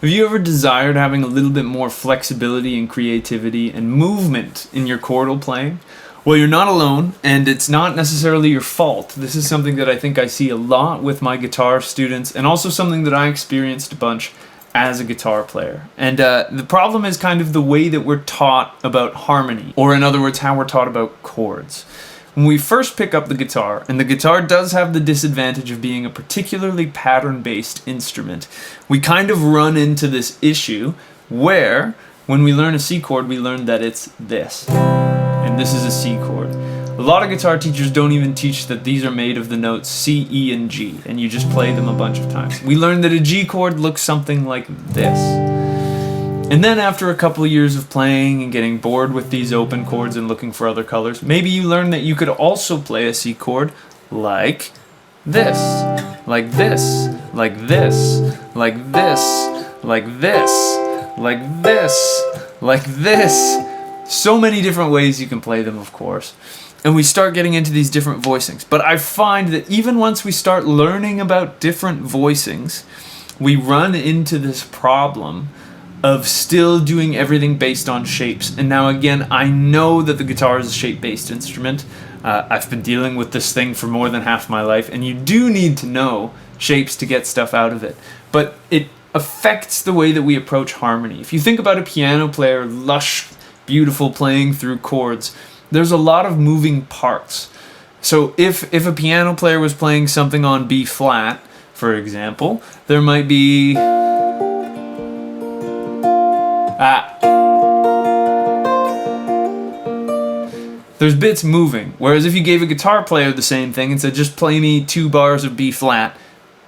Have you ever desired having a little bit more flexibility and creativity and movement in your chordal playing? Well, you're not alone, and it's not necessarily your fault. This is something that I think I see a lot with my guitar students, and also something that I experienced a bunch as a guitar player. And the problem is kind of the way that we're taught about harmony, or in other words, how we're taught about chords. When we first pick up the guitar, and the guitar does have the disadvantage of being a particularly pattern-based instrument, we kind of run into this issue where, when we learn a C chord, we learn that it's this. And this is a C chord. A lot of guitar teachers don't even teach that these are made of the notes C, E, and G, and you just play them a bunch of times. We learn that a G chord looks something like this. And then after a couple of years of playing and getting bored with these open chords and looking for other colors, maybe you learn that you could also play a C chord like this, like this, like this, like this, like this, like this, like this. So many different ways you can play them, of course. And we start getting into these different voicings. But I find that even once we start learning about different voicings, we run into this problem of still doing everything based on shapes. And now again, I know that the guitar is a shape-based instrument. I've been dealing with this thing for more than half my life, and you do need to know shapes to get stuff out of it. But it affects the way that we approach harmony. If you think about a piano player, lush, beautiful playing through chords, there's a lot of moving parts. So if a piano player was playing something on B flat, for example, there might be there's bits moving. Whereas if you gave a guitar player the same thing and said, just play me 2 bars of B flat,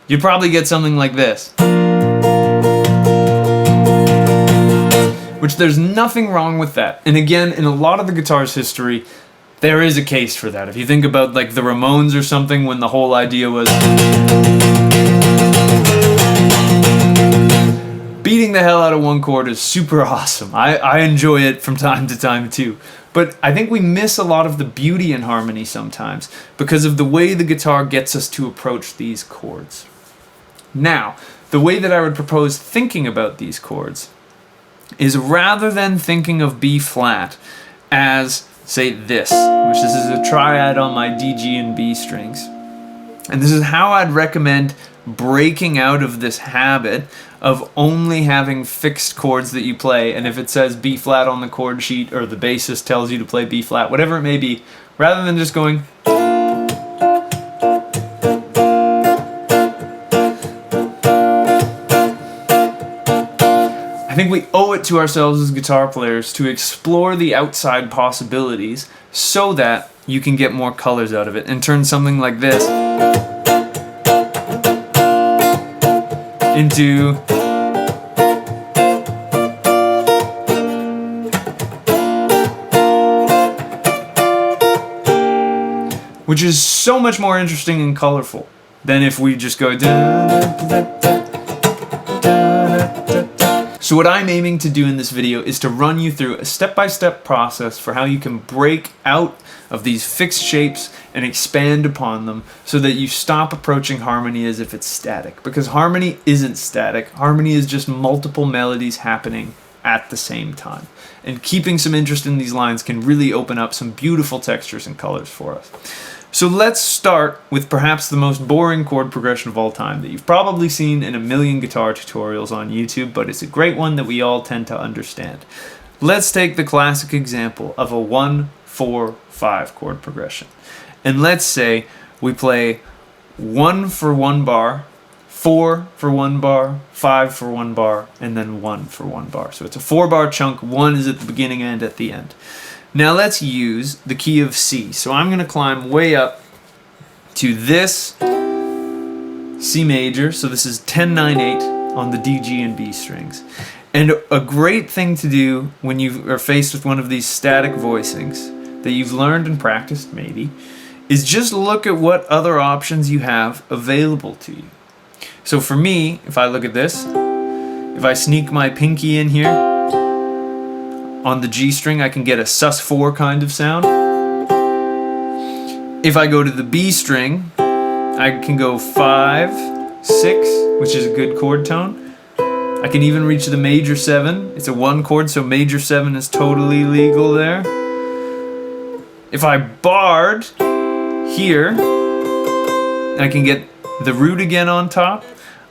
you'd probably get something like this. Which there's nothing wrong with that. And again, in a lot of the guitar's history, there is a case for that. If you think about like the Ramones or something, when the whole idea was beating the hell out of one chord is super awesome. I enjoy it from time to time too. But I think we miss a lot of the beauty in harmony sometimes because of the way the guitar gets us to approach these chords. Now, the way that I would propose thinking about these chords is rather than thinking of B flat as, say, this, which this is a triad on my D, G, and B strings. And this is how I'd recommend breaking out of this habit of only having fixed chords that you play, and if it says B flat on the chord sheet or the bassist tells you to play B flat, whatever it may be, rather than just going I think we owe it to ourselves as guitar players to explore the outside possibilities so that you can get more colors out of it and turn something like this into which is so much more interesting and colorful than if we just go So what I'm aiming to do in this video is to run you through a step-by-step process for how you can break out of these fixed shapes and expand upon them so that you stop approaching harmony as if it's static. Because harmony isn't static. Harmony is just multiple melodies happening at the same time. And keeping some interest in these lines can really open up some beautiful textures and colors for us. So let's start with perhaps the most boring chord progression of all time that you've probably seen in a million guitar tutorials on YouTube, but it's a great one that we all tend to understand. Let's take the classic example of a 1-4-5 chord progression. And let's say we play 1 for 1 bar, 4 for 1 bar, 5 for 1 bar, and then 1 for 1 bar. So it's a 4-bar chunk, 1 is at the beginning and at the end. Now let's use the key of C. So I'm going to climb way up to this C major. So this is 10-9-8 on the D, G, and B strings. And a great thing to do when you are faced with one of these static voicings that you've learned and practiced maybe, is just look at what other options you have available to you. So for me, if I look at this, if I sneak my pinky in here, on the G string, I can get a sus4 kind of sound. If I go to the B string, I can go 5, 6, which is a good chord tone. I can even reach the major 7. It's a 1 chord, so major 7 is totally legal there. If I barred here, I can get the root again on top.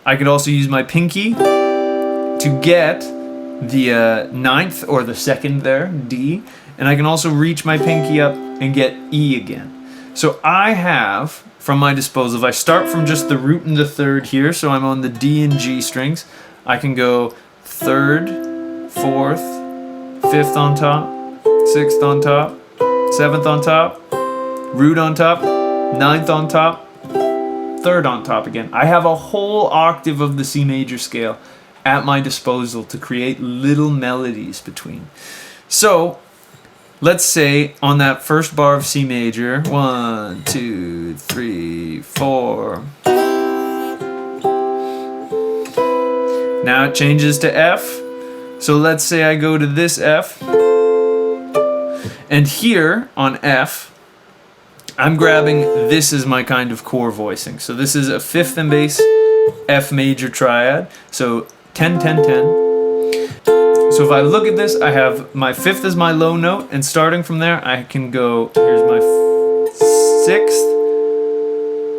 I could also use my pinky to get the 9th or the 2nd there, D, and I can also reach my pinky up and get E again. So I have, from my disposal, if I start from just the root and the 3rd here, so I'm on the D and G strings, I can go 3rd, 4th, 5th on top, 6th on top, 7th on top, root on top, 9th on top, 3rd on top again. I have a whole octave of the C major scale at my disposal to create little melodies between. So let's say on that first bar of C major, 1, 2, 3, 4. Now it changes to F. So let's say I go to this F. And here on F, I'm grabbing this as my kind of core voicing. So this is a 5th and bass F major triad. So 10, 10, 10. So if I look at this, I have my 5th as my low note, and starting from there, I can go, here's my 6th.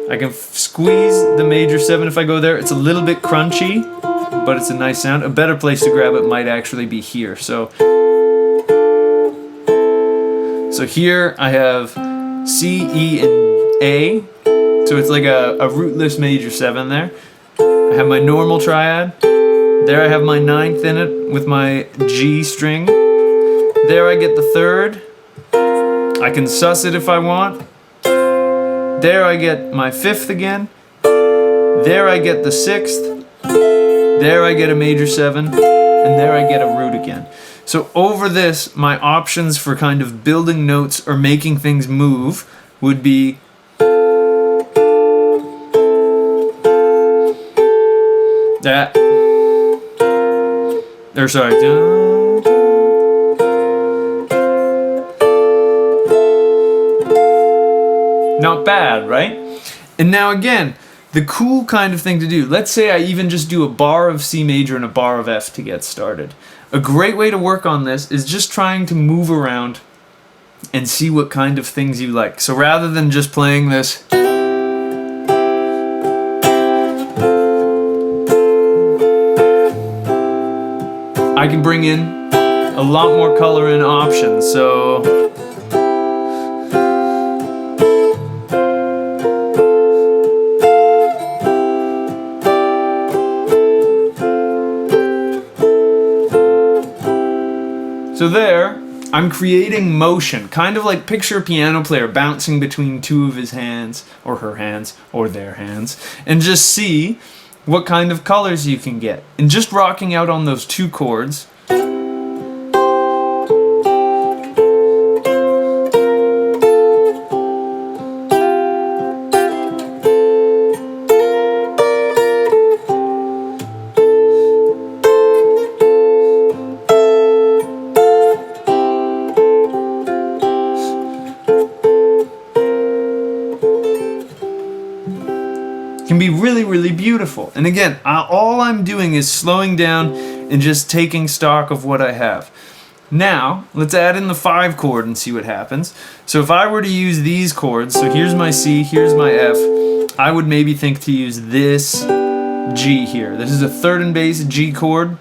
I can squeeze the major 7 if I go there. It's a little bit crunchy, but it's a nice sound. A better place to grab it might actually be here. So here I have C, E, and A. So it's like a rootless major 7 there. I have my normal triad. There I have my 9th in it with my G string. There I get the 3rd. I can sus it if I want. There I get my 5th again. There I get the 6th. There I get a major 7. And there I get a root again. So over this, my options for kind of building notes or making things move would be that. Or sorry. Not bad, right? And now again, the cool kind of thing to do, let's say I even just do a bar of C major and a bar of F to get started. A great way to work on this is just trying to move around and see what kind of things you like. So rather than just playing this, I can bring in a lot more color and options. So there, I'm creating motion, kind of like picture a piano player bouncing between two of his hands, or her hands, or their hands, and just see what kind of colors you can get. And just rocking out on those 2 chords. Can be really, really beautiful. And again, all I'm doing is slowing down and just taking stock of what I have. Now, let's add in the 5 chord and see what happens. So if I were to use these chords, so here's my C, here's my F, I would maybe think to use this G here. This is a 3rd and bass G chord.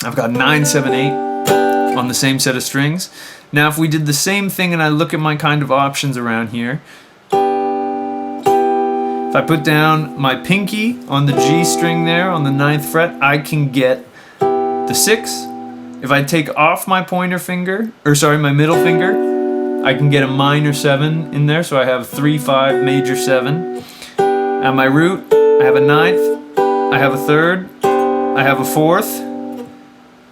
I've got 9, 7, 8 on the same set of strings. Now if we did the same thing and I look at my kind of options around here, if I put down my pinky on the G string there on the 9th fret, I can get the 6. If I take off my pointer finger, or sorry, my middle finger, I can get a minor 7 in there, so I have 3, 5, major 7. At my root, I have a 9th, I have a 3rd, I have a 4th,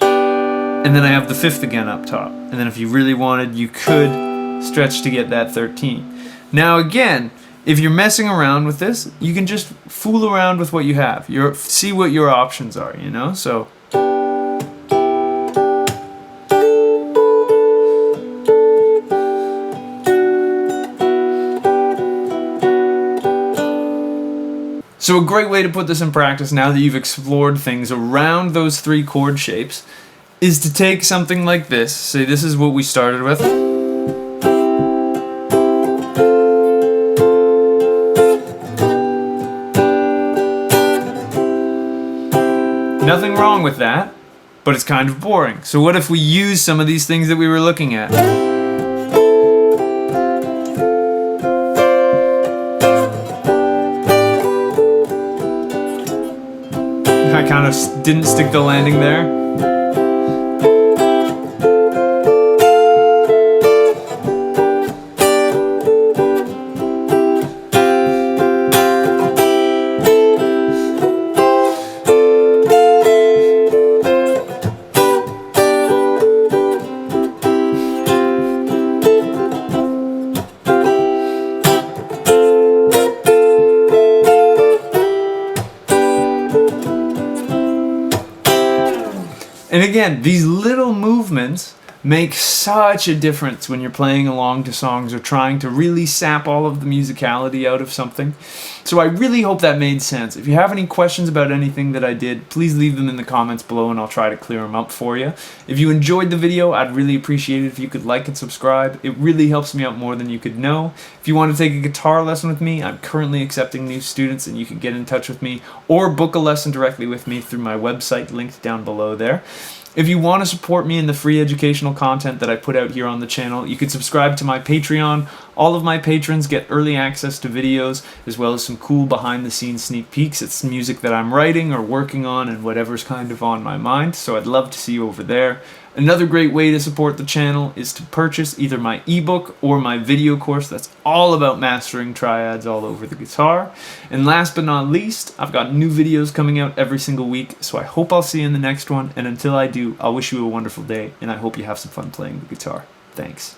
and then I have the 5th again up top. And then if you really wanted, you could stretch to get that 13. Now again, if you're messing around with this, you can just fool around with what you have. See what your options are, you know? So So a great way to put this in practice now that you've explored things around those 3 chord shapes is to take something like this. Say this is what we started with. Nothing wrong with that, but it's kind of boring. So what if we use some of these things that we were looking at? I kind of didn't stick the landing there. And again, these little movements make such a difference when you're playing along to songs or trying to really sap all of the musicality out of something. So I really hope that made sense. If you have any questions about anything that I did, please leave them in the comments below and I'll try to clear them up for you. If you enjoyed the video, I'd really appreciate it if you could like and subscribe. It really helps me out more than you could know. If you want to take a guitar lesson with me, I'm currently accepting new students and you can get in touch with me or book a lesson directly with me through my website linked down below there. If you want to support me in the free educational content that I put out here on the channel, you can subscribe to my Patreon. All of my patrons get early access to videos, as well as some cool behind-the-scenes sneak peeks. It's music that I'm writing or working on and whatever's kind of on my mind, so I'd love to see you over there. Another great way to support the channel is to purchase either my ebook or my video course that's all about mastering triads all over the guitar. And last but not least, I've got new videos coming out every single week, so I hope I'll see you in the next one. And until I do, I'll wish you a wonderful day, and I hope you have some fun playing the guitar. Thanks.